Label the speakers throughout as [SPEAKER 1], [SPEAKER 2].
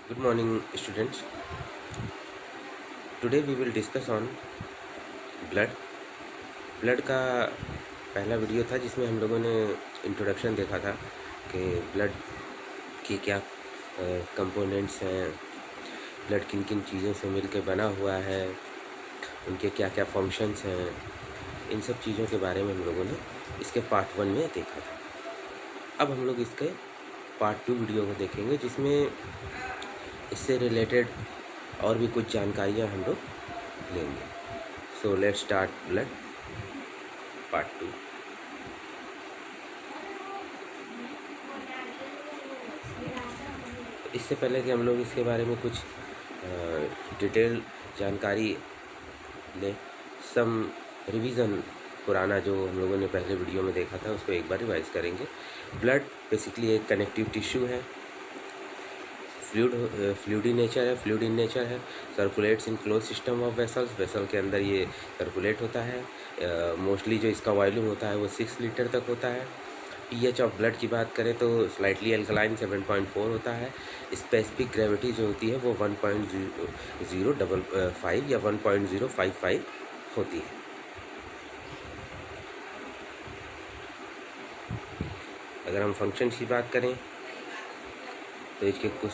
[SPEAKER 1] Good morning, students. Today we will discuss on blood. Blood का पहला video था जिसमें हम लोगों ने इंट्रोडक्शन देखा था कि ब्लड के क्या कंपोनेंट्स हैं, ब्लड किन किन चीज़ों से मिलकर बना हुआ है, उनके क्या क्या फंक्शंस हैं। इन सब चीज़ों के बारे में हम लोगों ने इसके पार्ट 1 में देखा था। अब हम लोग इसके पार्ट 2 वीडियो को देखेंगे जिसमें इससे रिलेटेड और भी कुछ जानकारियाँ हम लोग लेंगे। So let's start blood part 2। इससे पहले कि हम लोग इसके बारे में कुछ डिटेल जानकारी लें, सम रिवीजन पुराना जो हम लोगों ने पहले वीडियो में देखा था उसको एक बार रिवाइज करेंगे। ब्लड बेसिकली एक कनेक्टिव टिश्यू है, फ्लूइड इन नेचर है, circulates in close system of vessel के अंदर ये सर्कुलेट होता है। मोस्टली जो इसका वॉल्यूम होता है वो 6 लीटर तक होता है। पीएच ऑफ ब्लड की बात करें तो स्लाइटली एल्कलाइन 7.4 होता है। स्पेसिफिक ग्रेविटी जो होती है वो 1.055 या 1.055 होती है। अगर हम फंक्शंस की बात करें तो इसके कुछ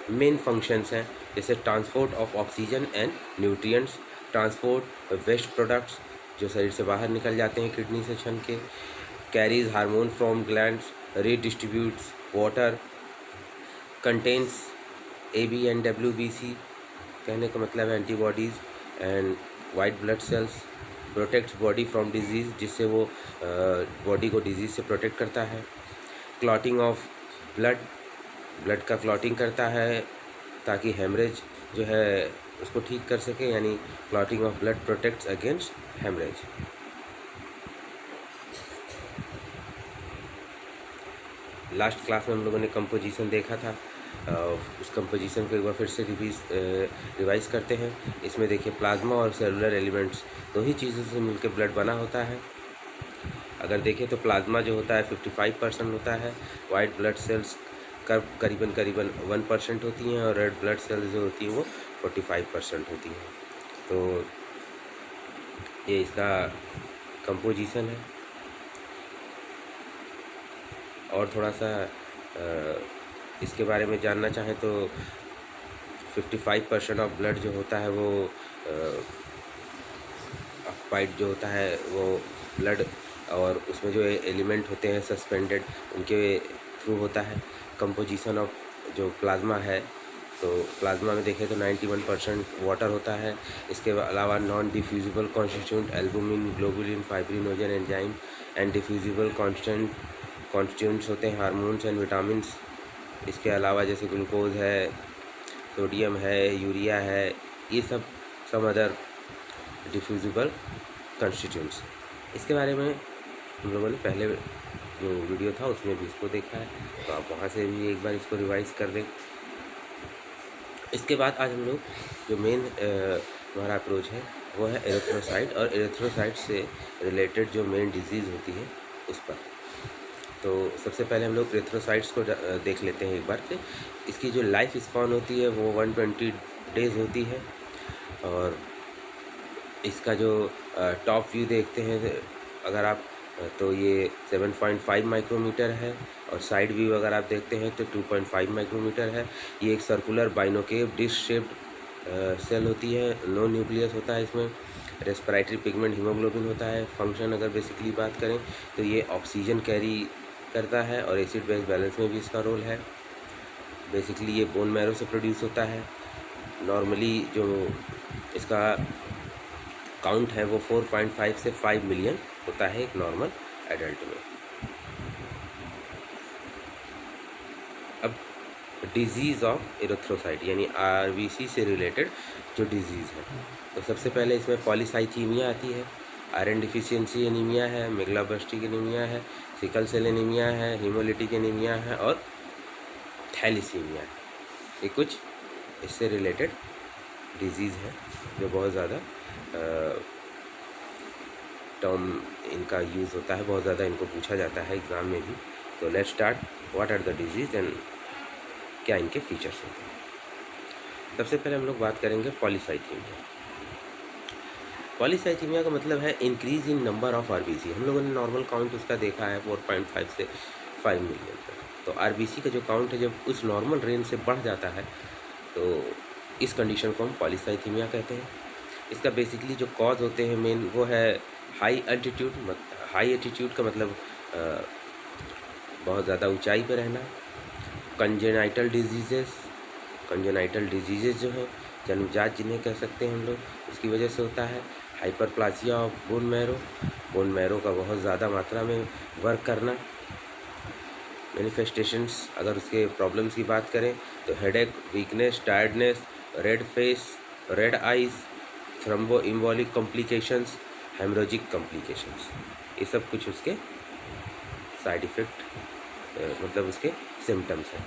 [SPEAKER 1] मेन फंक्शंस हैं, जैसे transport of oxygen and nutrients, transport waste products जो शरीर से बाहर निकल जाते हैं किडनी से छन के, carries hormone from glands, redistributes water, contains AB and WBC, कहने का मतलब है antibodies and white blood cells, protects body from disease, जिससे वो बॉडी को डिजीज़ से प्रोटेक्ट करता है। क्लॉटिंग ऑफ ब्लड, ब्लड का क्लॉटिंग करता है ताकि हेमरेज जो है उसको ठीक कर सके, यानी clotting of blood protects against haemorrhage. Last class में हम लोगों ने कंपोजिशन देखा था, उस कंपोजिशन को एक बार फिर से रिवाइज करते हैं। इसमें देखिए प्लाज्मा और सेलुलर एलिमेंट्स दो ही चीज़ों से मिलकर ब्लड बना होता है। अगर देखें तो प्लाज्मा जो होता है 55% होता है, वाइट ब्लड सेल्स करीबन 1% होती हैं और रेड ब्लड सेल्स जो होती हैं वो 45% होती हैं। तो ये इसका कंपोजिशन है। और थोड़ा सा इसके बारे में जानना चाहें तो 55% ऑफ ब्लड जो होता है वो ऑक्यूपाइड जो होता है वो ब्लड, और उसमें जो एलिमेंट होते हैं सस्पेंडेड उनके थ्रू होता है। कंपोजिशन ऑफ जो प्लाज्मा है, तो प्लाज्मा में देखें तो 91% वाटर होता है। इसके अलावा non diffusible constituent albumin, globulin, fibrinogen enzyme and diffusible constituents होते हैं हार्मोन्स एंड विटामिन्स। इसके अलावा जैसे ग्लूकोज है, सोडियम है, यूरिया है, ये सब सम अदर डिफ्यूजिबल कॉन्स्टिट्यूंट्स। इसके बारे में हम लोगों ने पहले जो वीडियो था उसमें भी इसको देखा है, तो आप वहाँ से भी एक बार इसको रिवाइज कर दें। इसके बाद आज हम लोग जो मेन हमारा अप्रोच है वो है एरिथ्रोसाइट, और एरिथ्रोसाइट से रिलेटेड जो मेन डिजीज़ होती है उस पर। तो सबसे पहले हम लोग एरिथ्रोसाइट्स को देख लेते हैं एक बार कि इसकी जो लाइफ स्पैन होती है वो 120 डेज़ होती है। और इसका जो टॉप व्यू देखते हैं अगर आप, तो ये 7.5 माइक्रोमीटर है, और साइड व्यू अगर आप देखते हैं तो 2.5 माइक्रोमीटर है। ये एक सर्कुलर बाइनोकेव डिश शेप्ड सेल होती है, नो न्यूक्लियस होता है इसमें। रेस्पिरेटरी पिगमेंट हीमोग्लोबिन होता है। फंक्शन अगर बेसिकली बात करें तो ये ऑक्सीजन कैरी करता है और एसिड बेस बैलेंस में भी इसका रोल है। बेसिकली ये बोन मैरो से प्रोड्यूस होता है। नॉर्मली जो इसका काउंट है वो 4.5 से 5 मिलियन होता है एक नॉर्मल एडल्ट में। अब डिजीज़ ऑफ एरिथ्रोसाइट यानी RBC से रिलेटेड जो डिजीज़ है, तो सबसे पहले इसमें पॉलीसाइथीमिया आती है, आयरन डिफिशियंसी एनीमिया है, मेगलोब्लास्टिक एनीमिया है, सिकल सेल एनीमिया है, हीमोलिटिक एनीमिया है और थैलीसीमिया है। ये कुछ इससे रिलेटेड डिजीज़ है जो बहुत ज़्यादा टर्म इनका यूज़ होता है, बहुत ज़्यादा इनको पूछा जाता है एग्ज़ाम में भी। तो let's start, what are the disease एंड क्या इनके फीचर्स होते हैं। सबसे पहले हम लोग बात करेंगे पॉलीसाइथीमिया। पॉलीसाइथीमिया का मतलब है increase in number of RBC. हम लोगों ने नॉर्मल काउंट उसका देखा है 4.5 से 5 मिलियन तक। तो आरबीसी का जो काउंट है जब उस नॉर्मल रेंज से बढ़ जाता है तो इस कंडीशन को हम पॉलीसाइथीमिया कहते हैं। इसका बेसिकली जो कॉज होते हैं मेन वो है हाई एल्टीट्यूड। हाई एल्टीट्यूड का मतलब बहुत ज़्यादा ऊंचाई पर रहना। कंजेनाइटल डिजीज़ जो है जन्मजात जिन्हें कह सकते हैं हम लोग, उसकी वजह से होता है। हाइपरप्लासिया ऑफ बोन मैरो का बहुत ज़्यादा मात्रा में वर्क करना। मैनिफेस्टेशंस अगर उसके प्रॉब्लम्स की बात करें तो headache, weakness, tiredness, red face, red eyes, thrombo embolic complications, haemorrhagic complications, ये सब कुछ उसके साइड इफ़ेक्ट मतलब उसके सिम्टम्स हैं।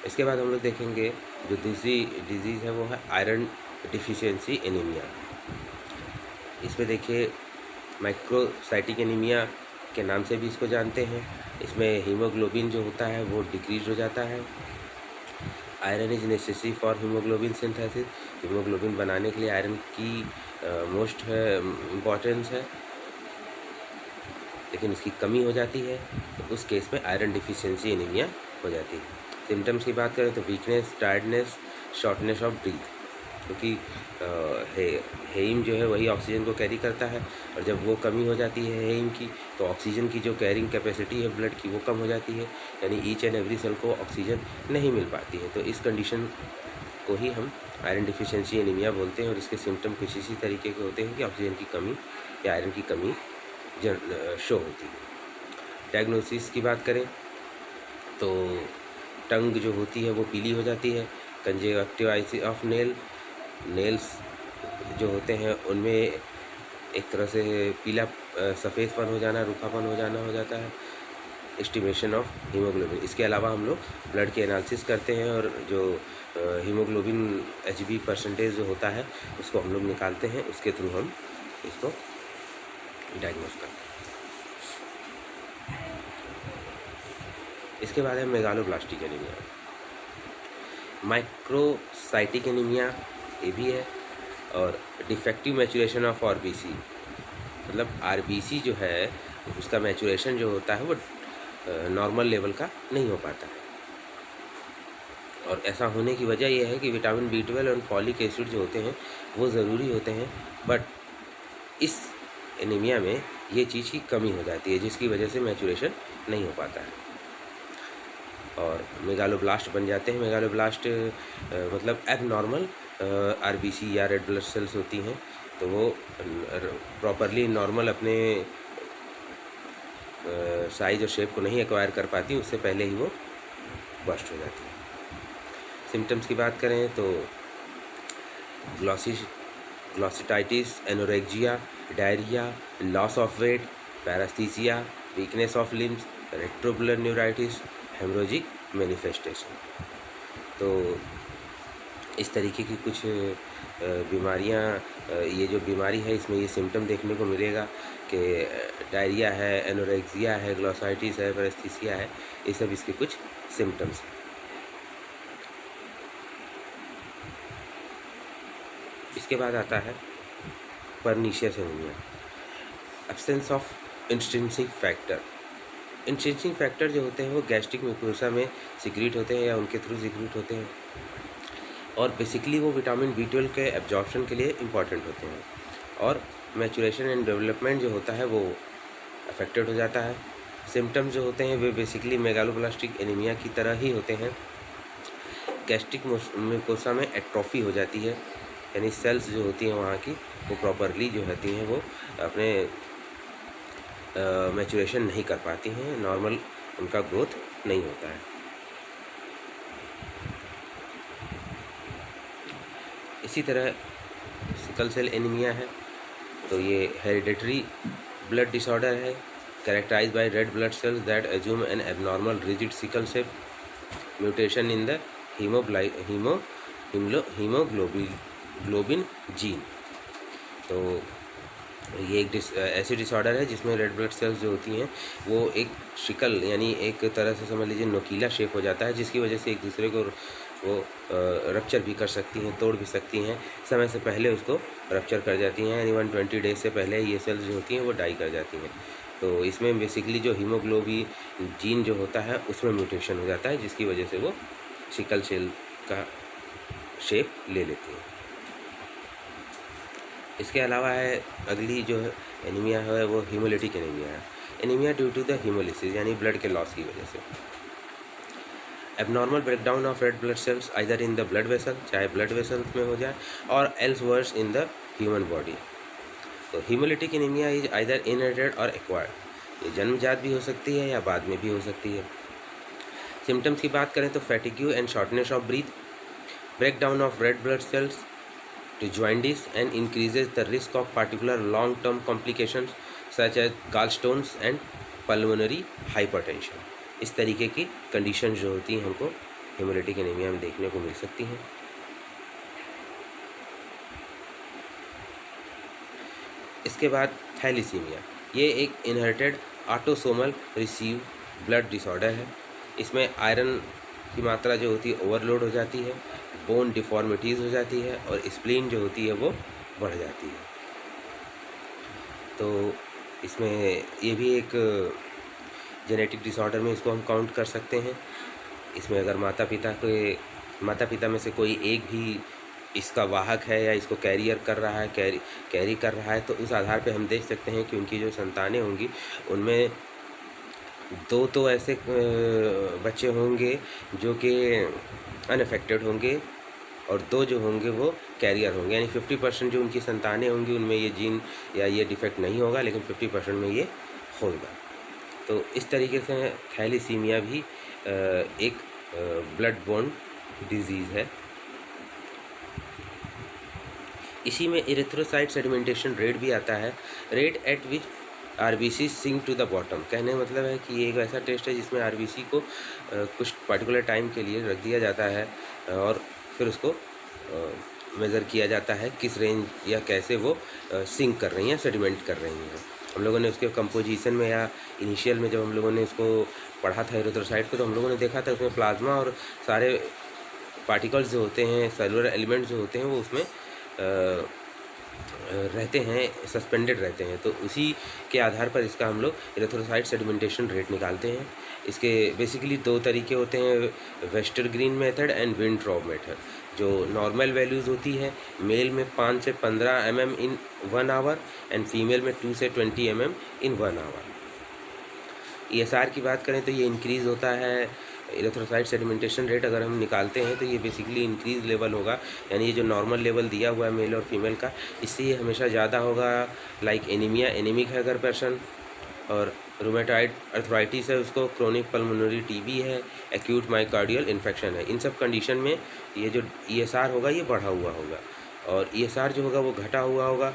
[SPEAKER 1] इसके बाद हम लोग देखेंगे जो दूसरी डिजीज़ है वो है आयरन डिफिशियंसी एनीमिया। इसमें देखिए माइक्रोसाइटिक एनीमिया के नाम से भी इसको जानते हैं। इसमें हीमोग्लोबिन जो होता है वो डिक्रीज हो जाता है। Iron is necessary for haemoglobin synthesis. Haemoglobin बनाने के लिए आयरन की मोस्ट इम्पॉर्टेंस है, लेकिन उसकी कमी हो जाती है तो उस केस में आयरन डिफिशियंसी एनीमिया हो जाती है। सिम्टम्स की बात करें तो weakness, tiredness, shortness of breath, क्योंकि हेम जो है वही ऑक्सीजन को कैरी करता है और जब वो कमी हो जाती है हेम की तो ऑक्सीजन की जो कैरिंग कैपेसिटी है ब्लड की वो कम हो जाती है, यानी ईच एंड एवरी सेल को ऑक्सीजन नहीं मिल पाती है। तो इस कंडीशन को ही हम आयरन डिफिशियंसी एनीमिया बोलते हैं और इसके सिम्टम कुछ इसी तरीके के होते हैं कि ऑक्सीजन की कमी या आयरन की कमी शो होती है। डायग्नोसिस की बात करें तो टंग जो होती है वो पीली हो जाती है। कंजक्टिवाइटिस ऑफ नेल्स जो होते हैं उनमें एक तरह से पीला सफ़ेदपन हो जाना, रूखापन हो जाना हो जाता है। एस्टिमेशन ऑफ हीमोग्लोबिन, इसके अलावा हम लोग ब्लड के एनालिसिस करते हैं और जो हीमोग्लोबिन HB परसेंटेज जो होता है उसको हम लोग निकालते हैं, उसके थ्रू हम इसको डायग्नोस करते हैं। इसके बाद है मेगालोब्लास्टिक एनीमिया। माइक्रोसाइटिक एनीमिया ये भी है और डिफेक्टिव मैचुरेशन ऑफ आरबीसी, मतलब आरबीसी जो है उसका मैचुरेशन जो होता है वो नॉर्मल लेवल का नहीं हो पाता है। और ऐसा होने की वजह यह है कि विटामिन B12 और फॉलिक एसिड जो होते हैं वो ज़रूरी होते हैं, बट इस एनीमिया में ये चीज़ की कमी हो जाती है जिसकी वजह से मैचुरेशन नहीं हो पाता है और मेगालोब्लास्ट बन जाते हैं। मेगालोब्लास्ट मतलब एबनॉर्मल आरबीसी या रेड ब्लड सेल्स होती हैं, तो वो प्रॉपरली नॉर्मल अपने साइज और शेप को नहीं एक्वायर कर पाती, उससे पहले ही वो बस्ट हो जाती है। सिम्टम्स की बात करें तो glossitis, anorexia, diarrhoea, loss of weight, paraesthesia, weakness of limbs, retrobulbar neuritis, haemorrhagic manifestation. तो इस तरीके की कुछ बीमारियां, ये जो बीमारी है इसमें ये सिम्टम देखने को मिलेगा कि डायरिया है, एनोरेक्सिया है, ग्लॉसाइटिस है, पैरास्थीसिया है, ये सब इसके कुछ सिम्टम्स हैं। इसके बाद आता है pernicious anaemia. Absence of intrinsic factor. Intrinsic factor जो होते हैं वो गैस्ट्रिक म्यूकोसा में सिक्रीट होते हैं या उनके थ्रू सिक्रीट होते हैं और बेसिकली वो विटामिन B12 के एब्जॉर्प्शन के लिए इम्पॉर्टेंट होते हैं और मैचुरेशन एंड डेवलपमेंट जो होता है वो अफेक्टेड हो जाता है। सिम्टम्स जो होते हैं वे बेसिकली मेगालोब्लास्टिक एनीमिया की तरह ही होते हैं। गैस्ट्रिक म्यूकोसा में एट्रोफी हो जाती है, यानी सेल्स जो होती हैं वहाँ की वो प्रॉपरली जो होती हैं वो अपने मैचुरेशन नहीं कर पाती हैं, नॉर्मल उनका ग्रोथ नहीं होता है। इसी तरह सिकल सेल एनीमिया है, तो ये हेरिडेटरी ब्लड डिसऑर्डर है characterised by red blood cells that assume an abnormal rigid sickle cell mutation in the haemoglobin gene. तो ये एक ऐसी डिसऑर्डर है जिसमें रेड ब्लड सेल्स जो होती हैं वो एक शिकल यानी एक तरह से समझ लीजिए नोकीला शेप हो जाता है, जिसकी वजह से एक दूसरे को वो रप्चर भी कर सकती हैं, तोड़ भी सकती हैं, समय से पहले उसको रप्चर कर जाती हैं, यानी 120 डेज से पहले ये सेल्स जो होती हैं वो डाई कर जाती हैं। तो इसमें बेसिकली जो हीमोग्लोबिन जीन जो होता है उसमें म्यूटेशन हो जाता है, जिसकी वजह से वो सिकल सेल का शेप ले लेती है। इसके अलावा है अगली जो है एनीमिया है वो हीमोलिटिक एनीमिया है। Anaemia due to the haemolysis यानी ब्लड के लॉस की वजह से। Abnormal breakdown of red blood cells either in the blood vessel, चाहे ब्लड वेसल्स में हो जाए, और elsewhere in the human body. तो haemolytic anaemia is either inherited और एक्वायर्ड, ये जन्मजात भी हो सकती है या बाद में भी हो सकती है। सिम्टम्स की बात करें तो fatigue and shortness of breath, breakdown of red blood sales to jaundice and increases the risk of particular long-term complications such as gallstones and pulmonary hypertension। इस तरीके की कंडीशन जो होती हैं हमको हेमोलिटिक एनीमिया में देखने को मिल सकती हैं। इसके बाद थैलीसीमिया, ये एक inherited autosomal receive blood disorder है। इसमें आयरन की मात्रा जो होती है ओवरलोड हो जाती है, बोन डिफॉर्मिटीज़ हो जाती है और स्प्लीन जो होती है वो बढ़ जाती है। तो इसमें ये भी एक जेनेटिक डिसऑर्डर में इसको हम काउंट कर सकते हैं। इसमें अगर माता पिता में से कोई एक भी इसका वाहक है या इसको कैरियर कर रहा है, कैरी कर रहा है, तो उस आधार पे हम देख सकते हैं कि उनकी जो संतानें होंगी उनमें 2 तो ऐसे बच्चे होंगे जो कि अनअफेक्टेड होंगे और 2 जो होंगे वो कैरियर होंगे, यानी 50% जो उनकी संतानें होंगी उनमें ये जीन या ये डिफेक्ट नहीं होगा, लेकिन 50% में ये होगा। तो इस तरीके से थैलीसीमिया भी एक ब्लड बोर्न डिजीज़ है। इसी में इरिथ्रोसाइट सेडिमेंटेशन रेट भी आता है, rate at which RBC sink to the bottom. कहने का मतलब है कि ये एक ऐसा टेस्ट है जिसमें आरबीसी को कुछ पर्टिकुलर टाइम के लिए रख दिया जाता है और फिर उसको मेज़र किया जाता है किस रेंज या कैसे वो सिंक कर रही हैं, सेडिमेंट कर रही हैं। हम लोगों ने उसके कंपोजिशन में या इनिशियल में जब हम लोगों ने इसको पढ़ा था एरिथ्रोसाइट को, तो हम लोगों ने देखा था उसमें प्लाज्मा और सारे पार्टिकल्स जो होते हैं, सेलुलर एलिमेंट्स जो होते हैं वो उसमें रहते हैं, सस्पेंडेड रहते हैं। तो उसी के आधार पर इसका हम लोग एरिथ्रोसाइट सेडिमेंटेशन रेट निकालते हैं। इसके बेसिकली 2 तरीके होते हैं, Westergren method and Wintrobe method. जो नॉर्मल वैल्यूज़ होती है, मेल में 5 से 15 mm in 1 hour and female में 2 से 20 mm इन 1 आवर। ESR की बात करें तो ये इंक्रीज़ होता है, एरिथ्रोसाइट सेडिमेंटेशन रेट अगर हम निकालते हैं तो ये बेसिकली इंक्रीज लेवल होगा, यानी ये जो नॉर्मल लेवल दिया हुआ है मेल और फीमेल का, इससे ये हमेशा ज़्यादा होगा। लाइक एनीमिया, एनीमिक है अगर पर्सन, और रूमेटॉइड अर्थराइटिस है उसको, क्रोनिक पल्मोनरी टीबी है, एक्यूट माइकार्डियल इन्फेक्शन है, इन सब कंडीशन में ये जो ESR होगा ये बढ़ा हुआ होगा, और ESR जो होगा वो घटा हुआ होगा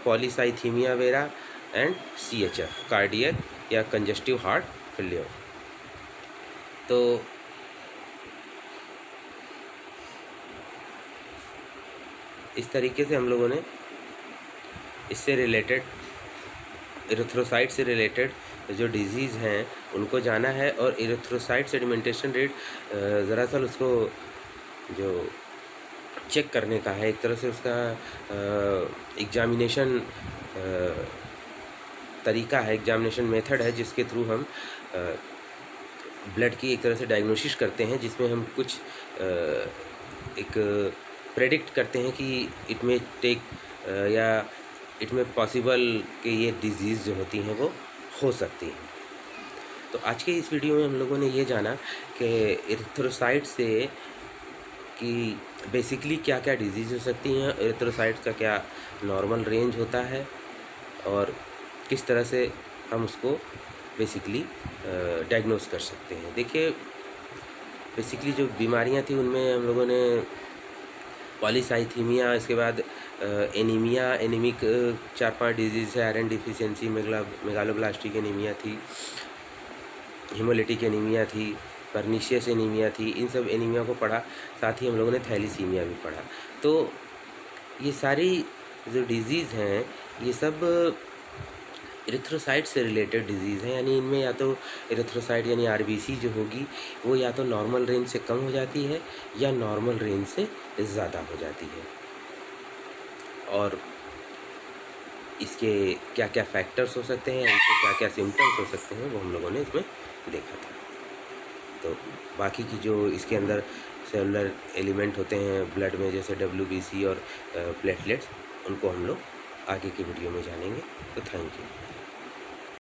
[SPEAKER 1] polycythaemia vera and CHF cardiac या कंजस्टिव हार्ट फेलियर। तो इस तरीके से हम लोगों ने इससे रिलेटेड, एरिथ्रोसाइट से रिलेटेड जो डिजीज़ हैं उनको जाना है, और एरिथ्रोसाइट सेडिमेंटेशन रेट दरअसल उसको जो चेक करने का है, एक तरह से उसका एग्जामिनेशन तरीका है, एग्जामिनेशन मेथड है, जिसके थ्रू हम ब्लड की एक तरह से डायग्नोसिस करते हैं, जिसमें हम कुछ एक प्रेडिक्ट करते हैं कि इट में टेक या इट में पॉसिबल कि ये डिजीज़ जो होती हैं वो हो सकती हैं। तो आज के इस वीडियो में हम लोगों ने ये जाना कि एरिथ्रोसाइट से कि बेसिकली क्या क्या डिजीज़ हो सकती हैं, एरिथ्रोसाइट्स का क्या नॉर्मल रेंज होता है और किस तरह से हम उसको बेसिकली डायग्नोस कर सकते हैं। देखिए, बेसिकली जो बीमारियां थी उनमें हम लोगों ने पॉलीसाइथीमिया, इसके बाद एनीमिया, एनीमिक 4-5 डिजीज़ है, आयरन डिफिशियंसी, मेगालोब्लास्टिक एनीमिया थी, हीमोलिटिक एनीमिया थी, पर्नीशियस एनीमिया थी, इन सब एनीमिया को पढ़ा। साथ ही हम लोगों ने थैलीसीमिया भी पढ़ा। तो ये सारी जो डिजीज़ हैं ये सब इरिथ्रोसाइट से रिलेटेड डिजीज़ हैं, यानी इनमें या तो इरिथ्रोसाइट यानी आरबीसी जो होगी वो या तो नॉर्मल रेंज से कम हो जाती है या नॉर्मल रेंज से ज़्यादा हो जाती है। और इसके क्या क्या फैक्टर्स हो सकते हैं, इसके क्या क्या सिम्टम्स हो सकते हैं, वो हम लोगों ने इसमें देखा था। तो बाकी की जो इसके अंदर सेलुलर एलिमेंट होते हैं ब्लड में, जैसे डब्ल्यूबीसी और प्लेटलेट्स, उनको हम लोग आगे की वीडियो में जानेंगे। तो थैंक यू।